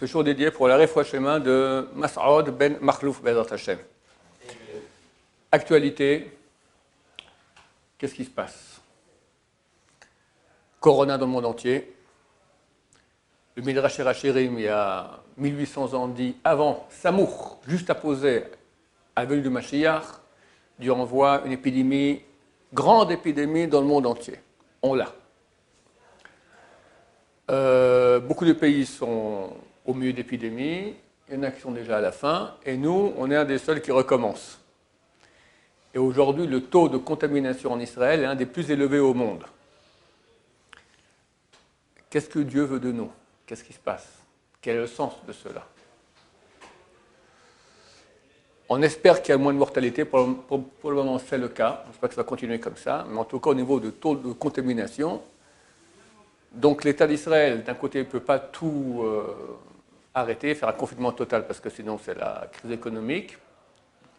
ce jour dédié pour la Refoua Shema de Masoud Ben Makhlouf Bezrat Hashem. Actualité, qu'est-ce qui se passe? Corona dans le monde entier. Le Midrash Hachirim, il y a 1800 ans, dit avant Samour, juste apposé à la venue du Mashiach, Dieu envoie une épidémie, grande épidémie dans le monde entier. On l'a. Beaucoup de pays sont au milieu d'épidémie, il y en a qui sont déjà à la fin, et nous, on est un des seuls qui recommence. Et aujourd'hui, le taux de contamination en Israël est un des plus élevés au monde. Qu'est-ce que Dieu veut de nous? Qu'est-ce qui se passe? Quel est le sens de cela? On espère qu'il y a moins de mortalité. Pour le moment, c'est le cas. J'espère que ça va continuer comme ça. Mais en tout cas, au niveau de taux de contamination, donc l'État d'Israël, d'un côté, ne peut pas tout arrêter, faire un confinement total, parce que sinon, c'est la crise économique.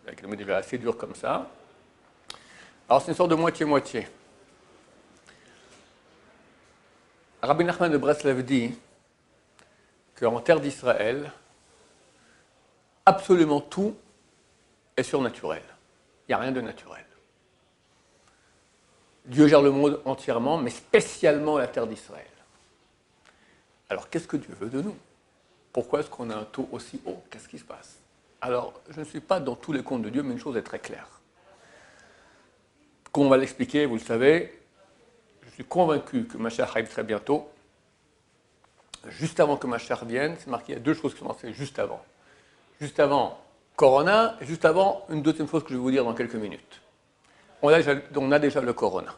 L'économie est déjà assez dure comme ça. Alors, c'est une sorte de moitié-moitié. Rabbi Nachman de Breslev dit qu'en terre d'Israël, absolument tout est surnaturel. Il n'y a rien de naturel. Dieu gère le monde entièrement, mais spécialement la terre d'Israël. Alors, qu'est-ce que Dieu veut de nous? Pourquoi est-ce qu'on a un taux aussi haut? Qu'est-ce qui se passe? Alors, je ne suis pas dans tous les contes de Dieu, mais une chose est très claire. Comme on va l'expliquer, vous le savez, je suis convaincu que Mashiach arrive très bientôt. Juste avant que Mashiach vienne, c'est marqué, il y a deux choses qui sont lancées juste avant. Juste avant Corona, et juste avant une deuxième chose que je vais vous dire dans quelques minutes. On a déjà le Corona.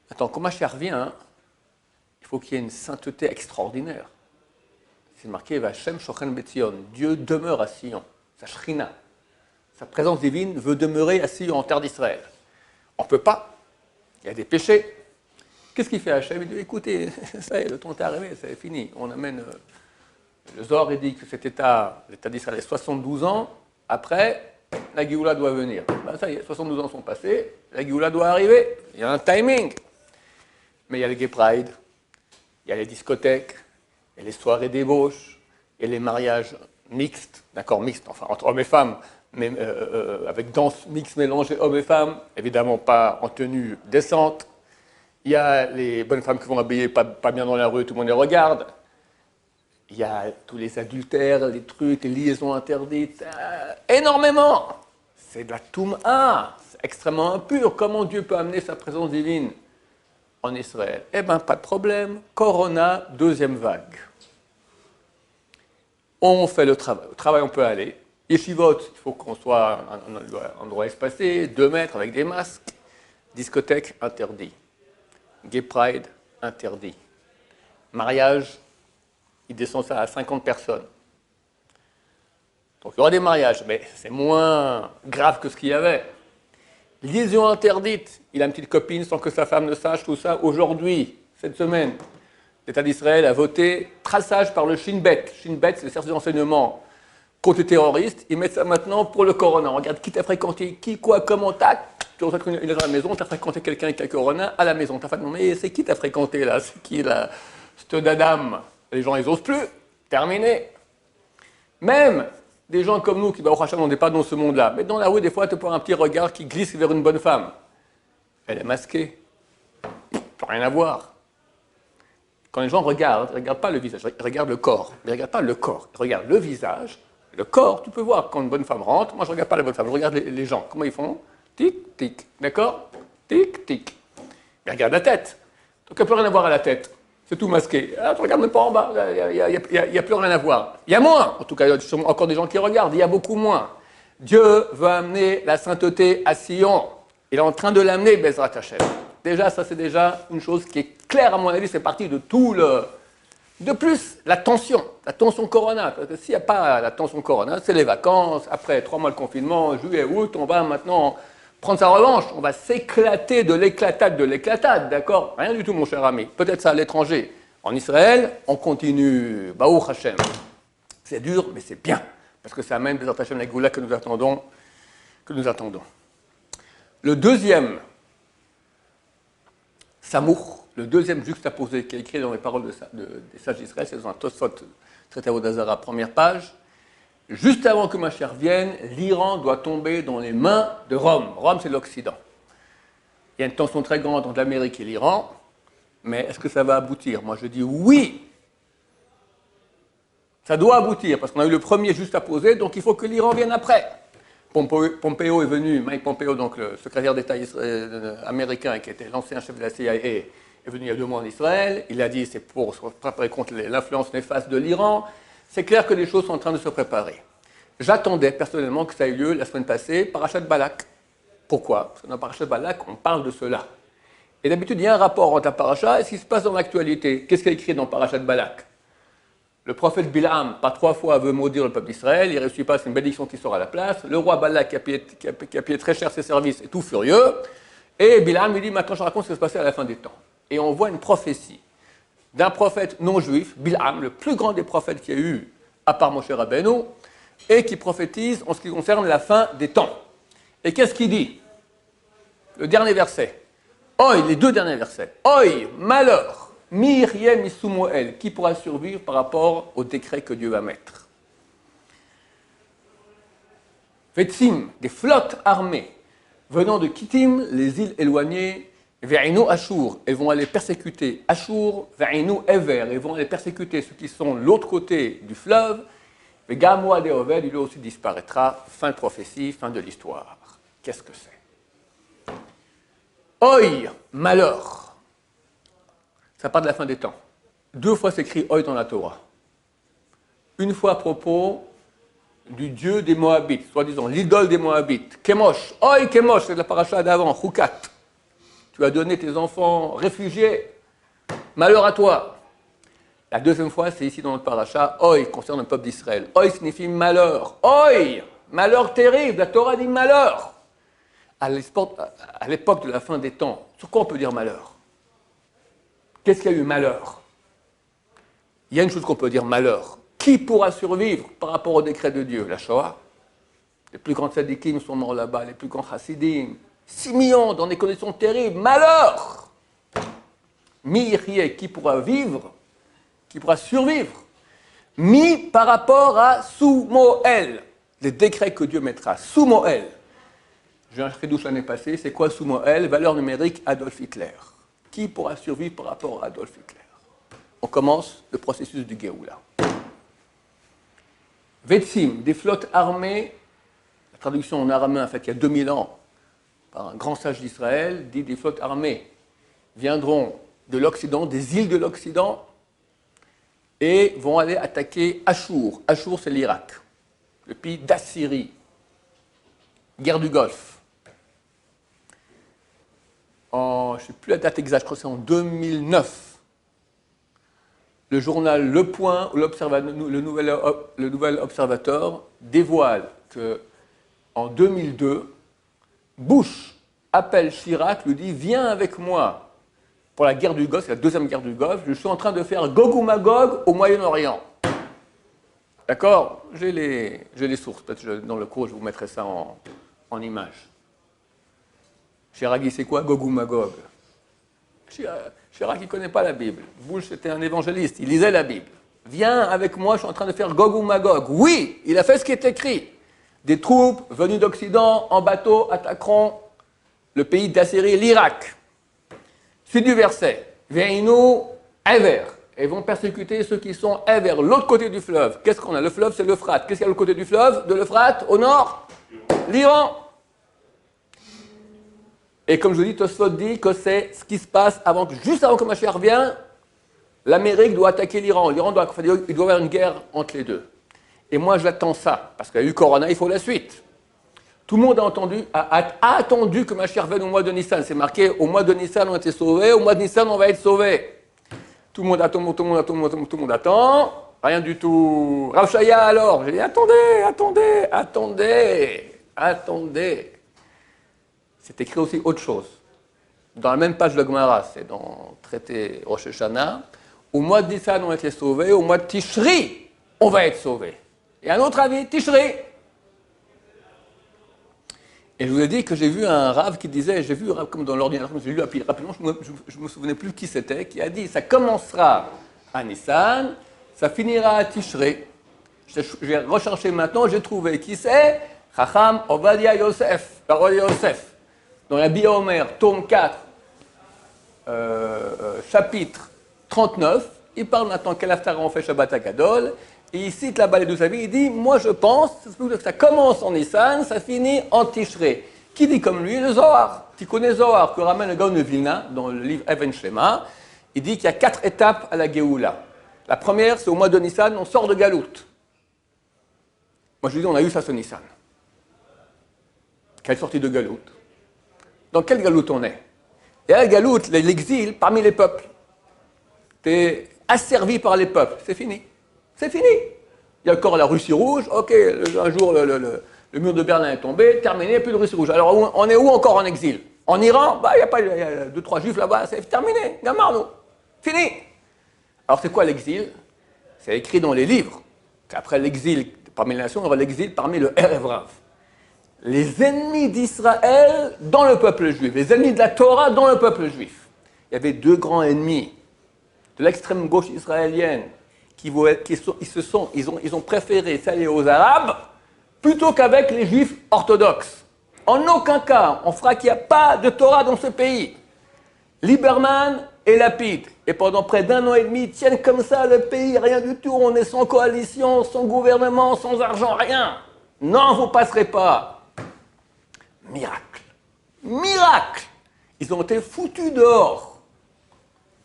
Attends, quand Mashiach vient, il faut qu'il y ait une sainteté extraordinaire. C'est marqué, Vashem Shochen Betzion, Dieu demeure à Sion, sa Shrina. Sa présence divine veut demeurer à Sion, en terre d'Israël. On ne peut pas, il y a des péchés. Qu'est-ce qu'il fait Hachem? Il dit, écoutez, ça y est, le temps est arrivé, c'est fini. On amène, le Zohar dit que cet l'État d'Israël est 72 ans, après, la Géoula doit venir. Ben, ça y est, 72 ans sont passés, la Géoula doit arriver, il y a un timing. Mais il y a le Gay Pride, il y a les discothèques, il y a les soirées d'ébauche, il y a les mariages mixtes, d'accord, mixtes, enfin entre hommes et femmes, mais avec danse mixte mélangée hommes et femmes, évidemment pas en tenue décente. Il y a les bonnes femmes qui vont habiller pas bien dans la rue, tout le monde les regarde. Il y a tous les adultères, les trucs, les liaisons interdites, énormément. C'est de la Toum'a, c'est extrêmement impur. Comment Dieu peut amener sa présence divine en Israël? Eh bien, pas de problème. Corona, deuxième vague. On fait le travail. Au travail, on peut aller. Yeshivot, il faut qu'on soit en endroit espacé, 2 mètres avec des masques. Discothèque, interdit. Gay Pride, interdit. Mariage, il descend ça à 50 personnes. Donc il y aura des mariages, mais c'est moins grave que ce qu'il y avait. Liaison interdite, il a une petite copine sans que sa femme ne sache, tout ça. Aujourd'hui, cette semaine, l'État d'Israël a voté traçage par le Shin Bet. Shin Bet, c'est le service d'enseignement contre les terroristes. Ils mettent ça maintenant pour le Corona. On regarde qui t'a fréquenté, qui, quoi, comment, tac. Tu reçois une lettre à la maison, tu as fréquenté quelqu'un qui a Corona à la maison. Tu as fait mais c'est qui t'as fréquenté là? C'est qui là? C'est d'Adam. Les gens, ils n'osent plus. Terminé. Même des gens comme nous qui, au Hacham, on n'est pas dans ce monde-là. Mais dans la rue, des fois, tu peux avoir un petit regard qui glisse vers une bonne femme. Elle est masquée. Plus rien à voir. Quand les gens regardent, ils ne regardent pas le visage, ils regardent le corps. Ils ne regardent pas le corps, ils regardent le visage. Le corps, tu peux voir quand une bonne femme rentre. Moi, je ne regarde pas la bonne femme, je regarde les gens. Comment ils font? Tic, tic. D'accord? Tic, tic. Mais regarde la tête. Donc, il n'y a plus rien à voir à la tête. C'est tout masqué. Ah, tu regardes même pas en bas. Il n'y a plus rien à voir. Il y a moins. En tout cas, il y a encore des gens qui regardent. Il y a beaucoup moins. Dieu veut amener la sainteté à Sion. Il est en train de l'amener, Bezrat Hashem. Déjà, ça, c'est déjà une chose qui est claire, à mon avis. C'est parti de tout le... De plus, la tension Corona. Parce que s'il n'y a pas la tension Corona, c'est les vacances. Après 3 mois de confinement, juillet, août, on va maintenant prendre sa revanche. On va s'éclater de l'éclatade, d'accord? Rien du tout, mon cher ami. Peut-être ça à l'étranger. En Israël, on continue. Baruch Hashem. C'est dur, mais c'est bien. Parce que ça amène des Hashem la Géoula que nous attendons. Le deuxième Samour, le deuxième juxtaposé qui est écrit dans les paroles des sages d'Israël, c'est dans un Tosfot traité Avodazara, première page. Juste avant que Mashiach vienne, l'Iran doit tomber dans les mains de Rome. Rome, c'est l'Occident. Il y a une tension très grande entre l'Amérique et l'Iran, mais est-ce que ça va aboutir? Moi, je dis oui. Ça doit aboutir, parce qu'on a eu le premier juste à poser, donc il faut que l'Iran vienne après. Pompeo est venu, Mike Pompeo, donc le secrétaire d'État américain, qui était l'ancien chef de la CIA, est venu il y a 2 mois en Israël. Il a dit c'est pour se préparer contre l'influence néfaste de l'Iran. C'est clair que les choses sont en train de se préparer. J'attendais personnellement que ça ait lieu la semaine passée, Parashat Balak. Pourquoi? Parce que dans Parashat Balak, on parle de cela. Et d'habitude, il y a un rapport entre la Parasha et ce qui se passe dans l'actualité. Qu'est-ce qu'il y a écrit dans Parashat Balak? Le prophète Bilam, par 3 fois, veut maudire le peuple d'Israël, il ne réussit pas, c'est une bénédiction qui sort à la place. Le roi Balak, qui a payé très cher ses services, est tout furieux. Et Bilam lui dit, maintenant je raconte ce qui va se passer à la fin des temps. Et on voit une prophétie d'un prophète non juif, Bilam, le plus grand des prophètes qu'il y a eu, à part Moshe Rabbeinu, et qui prophétise en ce qui concerne la fin des temps. Et qu'est-ce qu'il dit? Le dernier verset. Oi, les 2 derniers versets. Oi, malheur, Miriam Isoumoel, qui pourra survivre par rapport au décret que Dieu va mettre. Vetsim, des flottes armées venant de Kittim, les îles éloignées, Ve'inu Ashur, elles vont aller persécuter Ashur, Ve'inu Ever, elles vont aller persécuter ceux qui sont de l'autre côté du fleuve, Ve'gamoa de Oved, lui aussi disparaîtra, fin de prophétie, fin de l'histoire. Qu'est-ce que c'est? Oi, malheur. Ça part de la fin des temps. 2 fois c'est écrit Oi dans la Torah. Une fois à propos du dieu des Moabites, soi-disant l'idole des Moabites. Kemosh. Oi, Kemosh, c'est de la paracha d'avant, Chukat. Tu as donné tes enfants réfugiés. Malheur à toi. La 2e fois, c'est ici dans notre paracha. Oi concerne le peuple d'Israël. Oi signifie malheur. Oi, malheur terrible. La Torah dit malheur. À l'époque de la fin des temps, sur quoi on peut dire malheur? Qu'est-ce qu'il y a eu malheur? Il y a une chose qu'on peut dire malheur. Qui pourra survivre par rapport au décret de Dieu? La Shoah. Les plus grands tzadikim sont morts là-bas, les plus grands chassidim. 6 millions dans des conditions terribles. Malheur! Qui pourra vivre? Qui pourra survivre? Mi par rapport à Soumoël, les décrets que Dieu mettra. Soumoël. J'ai un chidouche l'année passée, c'est quoi Soumoël? Valeur numérique Adolf Hitler. Qui pourra survivre par rapport à Adolf Hitler? On commence le processus du Géoula. Vetsim, des flottes armées, la traduction en araméen, en fait, il y a 2000 ans, par un grand sage d'Israël, dit des flottes armées viendront de l'Occident, des îles de l'Occident, et vont aller attaquer Achour. Achour, c'est l'Irak, le pays d'Assyrie, guerre du Golfe. Je ne sais plus la date exacte, je crois que c'est en 2009. Le journal Le Point, le nouvel Observateur, dévoile qu'en 2002, Bush appelle Chirac, lui dit « Viens avec moi pour la guerre du Golfe, c'est la 2e guerre du Golfe, je suis en train de faire Gog ou Magog au Moyen-Orient. » D'accord? J'ai les sources, peut-être dans le cours je vous mettrai ça en image. Chirac, c'est quoi Gog ou Magog? Chirac, il ne connaît pas la Bible. Bush, c'était un évangéliste, il lisait la Bible. Viens avec moi, je suis en train de faire Gog ou Magog. Oui, il a fait ce qui est écrit. Des troupes venues d'Occident en bateau attaqueront le pays d'Assyrie, l'Irak. Suite du verset. Ve'inu Ever. Ils vont persécuter ceux qui sont vers l'autre côté du fleuve. Qu'est-ce qu'on a? Le fleuve, c'est l'Euphrate. Qu'est-ce qu'il y a de l'autre côté du fleuve? De l'Euphrate, au nord? L'Iran. Et comme je vous dis, Tosfot dit que c'est ce qui se passe juste avant que Mashiach vienne, l'Amérique doit attaquer l'Iran. Il doit y avoir une guerre entre les deux. Et moi, j'attends ça, parce qu'il y a eu Corona, il faut la suite. Tout le monde a attendu que Mashiach vienne au mois de Nissan. C'est marqué, au mois de Nissan, on a été sauvés, au mois de Nissan, on va être sauvés. Tout le monde attend, tout le monde attend. Rien du tout. Rav Shaya, alors? J'ai dit, attendez. C'est écrit aussi autre chose. Dans la même page de Gemara, c'est dans le traité Rosh Hashanah. Au mois de Nissan, on a été sauvés. Au mois de Tishri, on va être sauvés. Et un autre avis, Tishri. Et je vous ai dit que j'ai vu un Rav qui disait, j'ai vu un Rav comme dans l'ordinateur, j'ai lu rapidement, je ne me souvenais plus qui c'était, qui a dit, ça commencera à Nissan, ça finira à Tishré. J'ai recherché maintenant, j'ai trouvé qui c'est Chacham Ovadia Yosef, dans la Bia Omer, tome 4, chapitre 39, il parle maintenant quel Haftara on fait Shabbat Agadol, et il cite la balai de sa vie, il dit, moi je pense que ça commence en Nissan, ça finit en Tishré. Qui dit comme lui? Le Zohar. Tu connais Zohar, que ramène le Gaon de Vilna, dans le livre Even Shema, il dit qu'il y a 4 étapes à la Géoula. La première, c'est au mois de Nissan, on sort de Galout. Moi je dis, on a eu ça ce Nissan. Quelle sortie de Galout? Dans quel Galout on est? Et à la Galout, l'exil parmi les peuples. Tu es asservi par les peuples. C'est fini. C'est fini. Il y a encore la Russie rouge. Ok, un jour le mur de Berlin est tombé, terminé, plus de Russie rouge. Alors on est où encore en exil? En Iran, bah, il y a 2-3 juifs là-bas, c'est terminé. Il y a marre, nous. Fini. Alors c'est quoi l'exil? C'est écrit dans les livres. Après l'exil parmi les nations, on aura l'exil parmi le Erev Rav. Les ennemis d'Israël dans le peuple juif, les ennemis de la Torah dans le peuple juif. Il y avait 2 grands ennemis de l'extrême gauche israélienne ils ont préféré s'allier aux Arabes plutôt qu'avec les Juifs orthodoxes. En aucun cas, on fera qu'il n'y a pas de Torah dans ce pays. Lieberman et Lapid, et pendant près d'1 an et demi, tiennent comme ça le pays, rien du tout, on est sans coalition, sans gouvernement, sans argent, rien. Non, vous ne passerez pas. Miracle. Miracle. Ils ont été foutus dehors.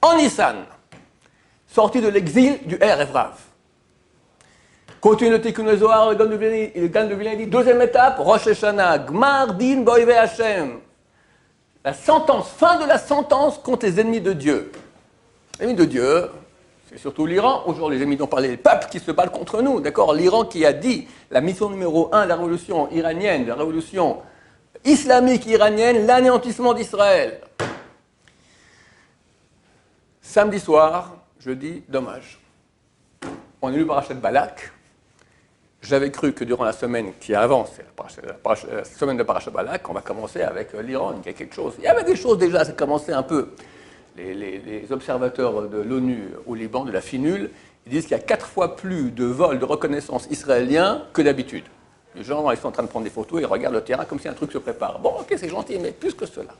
En Nissan. Sortis de l'exil du Erev Rav. Continue le Tikkun Zohar, le Gaon de Vilna dit, 2e étape, Rosh Hashanah, Gmar Din Boive Hashem. La sentence, fin de la sentence contre les ennemis de Dieu. Les ennemis de Dieu, c'est surtout l'Iran. Aujourd'hui, les ennemis dont parlait les peuples qui se battent contre nous. D'accord? L'Iran qui a dit, la mission numéro 1 de la révolution iranienne, de la révolution islamique iranienne, l'anéantissement d'Israël. Samedi soir, je dis, dommage. On est lu par Parashat Balak. J'avais cru que durant la semaine qui avance, la semaine de Parashat Balak, on va commencer avec l'Iran, il y a quelque chose. Il y avait des choses déjà, ça commençait un peu. Les observateurs de l'ONU au Liban, de la FINUL, ils disent qu'il y a 4 fois plus de vols de reconnaissance israéliens que d'habitude. Les gens, ils sont en train de prendre des photos, ils regardent le terrain comme si un truc se prépare. Bon, ok, c'est gentil, mais plus que cela.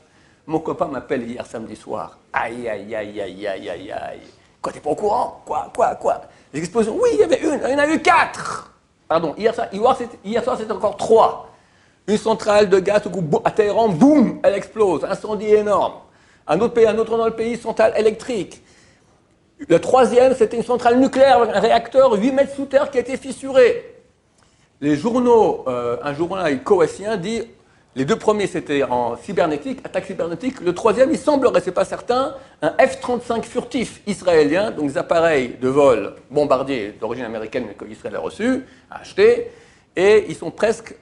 Mon copain m'appelle hier samedi soir. Aïe, aïe, aïe, aïe, aïe, aïe, aïe. Quoi, t'es pas au courant? Quoi? Les explosions, oui, il y avait une, il y en a eu 4. Pardon, hier soir, c'était encore 3. Une centrale de gaz à Téhéran, boum, elle explose, incendie énorme. Un autre endroit dans le pays, centrale électrique. Le 3e, c'était une centrale nucléaire, un réacteur 8 mètres sous terre qui a été fissuré. Les journaux, un journal koweïtien dit, les 2 premiers c'était en cybernétique, attaque cybernétique. Le 3e, il semblerait, c'est pas certain, un F-35 furtif israélien, donc des appareils de vol bombardiers d'origine américaine, mais qu'Israël a reçu, a acheté, et ils sont presque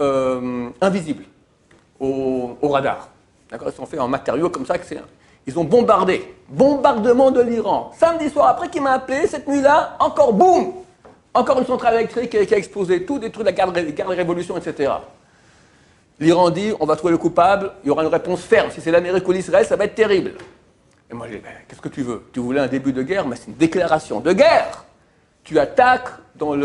invisibles au radar. D'accord, ils sont faits en matériaux comme ça, ils ont bombardé. Bombardement de l'Iran. Samedi soir, après qu'il m'a appelé, cette nuit-là, encore boum! Encore une centrale électrique qui a explosé, tout détruit la guerre de révolution, etc. L'Iran dit, on va trouver le coupable, il y aura une réponse ferme. Si c'est l'Amérique ou l'Israël, ça va être terrible. Et moi, je dis, qu'est-ce que tu veux? Tu voulais un début de guerre, mais c'est une déclaration de guerre. Tu attaques dans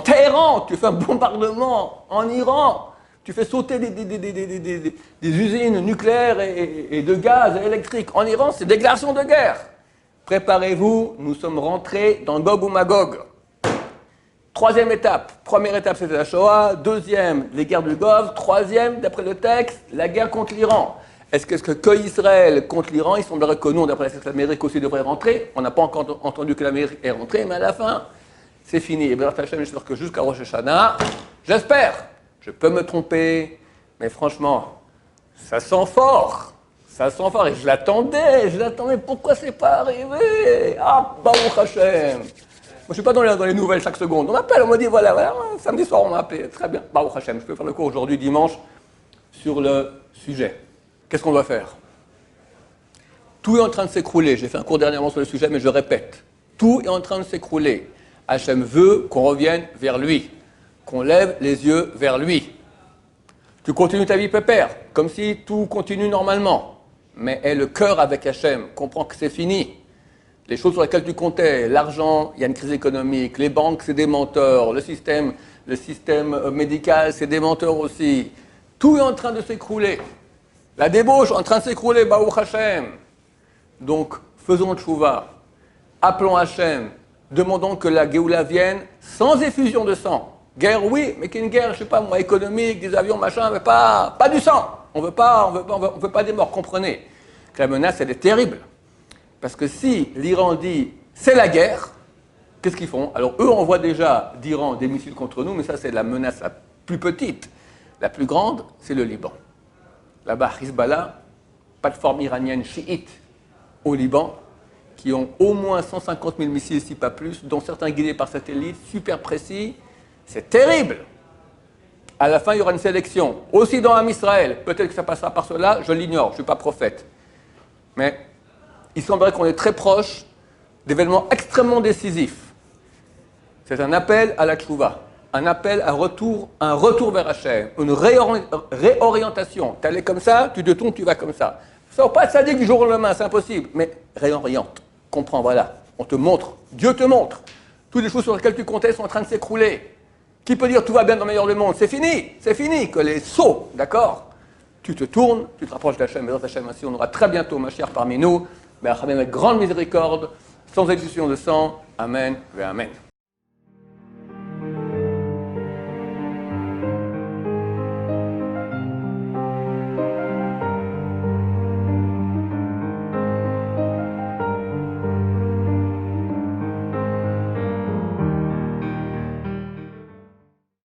Téhéran, tu fais un bombardement en Iran, tu fais sauter des usines nucléaires et de gaz électrique en Iran, c'est déclaration de guerre. Préparez-vous, nous sommes rentrés dans Gog ou Magog. 3e étape. Première étape, c'était la Shoah. 2e, les guerres du Golfe. 3e, d'après le texte, la guerre contre l'Iran. Est-ce que Israël contre l'Iran, il semblerait que non, d'après le texte, l'Amérique aussi devrait rentrer. On n'a pas encore entendu que l'Amérique est rentrée, mais à la fin, c'est fini. Et bien, j'espère que jusqu'à Rosh Hashanah, j'espère, je peux me tromper, mais franchement, ça sent fort. Ça sent fort. Et je l'attendais. Pourquoi c'est pas arrivé? Ah, Baruch Hashem. Moi, je ne suis pas dans les nouvelles chaque seconde. On m'appelle, on me dit, voilà, samedi soir, on m'a appelé. Très bien. Baruch Hashem, je peux faire le cours aujourd'hui, dimanche, sur le sujet. Qu'est-ce qu'on doit faire? Tout est en train de s'écrouler. J'ai fait un cours dernièrement sur le sujet, mais je répète. Tout est en train de s'écrouler. Hashem veut qu'on revienne vers lui, qu'on lève les yeux vers lui. Tu continues ta vie pépère, comme si tout continue normalement. Mais aie le cœur avec Hashem, comprends que c'est fini. Les choses sur lesquelles tu comptais, l'argent, il y a une crise économique, les banques, c'est des menteurs, le système médical, c'est des menteurs aussi. Tout est en train de s'écrouler. La débauche est en train de s'écrouler, Baruch Hashem. Donc, faisons tchouva, appelons Hashem, demandons que la Géoula vienne sans effusion de sang. Guerre, oui, mais qu'une guerre, je sais pas moi, économique, des avions, machin, mais pas du sang. On veut pas des morts, comprenez. Que la menace, elle est terrible. Parce que si l'Iran dit c'est la guerre, qu'est-ce qu'ils font? Alors eux envoient déjà d'Iran des missiles contre nous, mais ça c'est la menace la plus petite. La plus grande, c'est le Liban. Là-bas, Hezbollah, plateforme iranienne chiite au Liban, qui ont au moins 150 000 missiles, si pas plus, dont certains guidés par satellite, super précis. C'est terrible. À la fin, il y aura une sélection. Aussi dans Am Israël, peut-être que ça passera par cela, je l'ignore, je ne suis pas prophète. Mais il semblerait qu'on est très proche d'événements extrêmement décisifs. C'est un appel à la tchouva, un appel à un retour vers Hachem, une réorientation. Tu allais comme ça, tu te tournes, tu vas comme ça. Ça ne va pas être sadique du jour au lendemain, c'est impossible, mais réoriente. Comprends, voilà. On te montre, Dieu te montre. Toutes les choses sur lesquelles tu comptais sont en train de s'écrouler. Qui peut dire tout va bien dans le meilleur du monde? C'est fini, que les sots, d'accord? Tu te tournes, tu te rapproches d'Hachem, mais dans Hachem ainsi, on aura très bientôt Mashiach parmi nous, mais avec grande miséricorde, sans exécution de sang. Amen et Amen.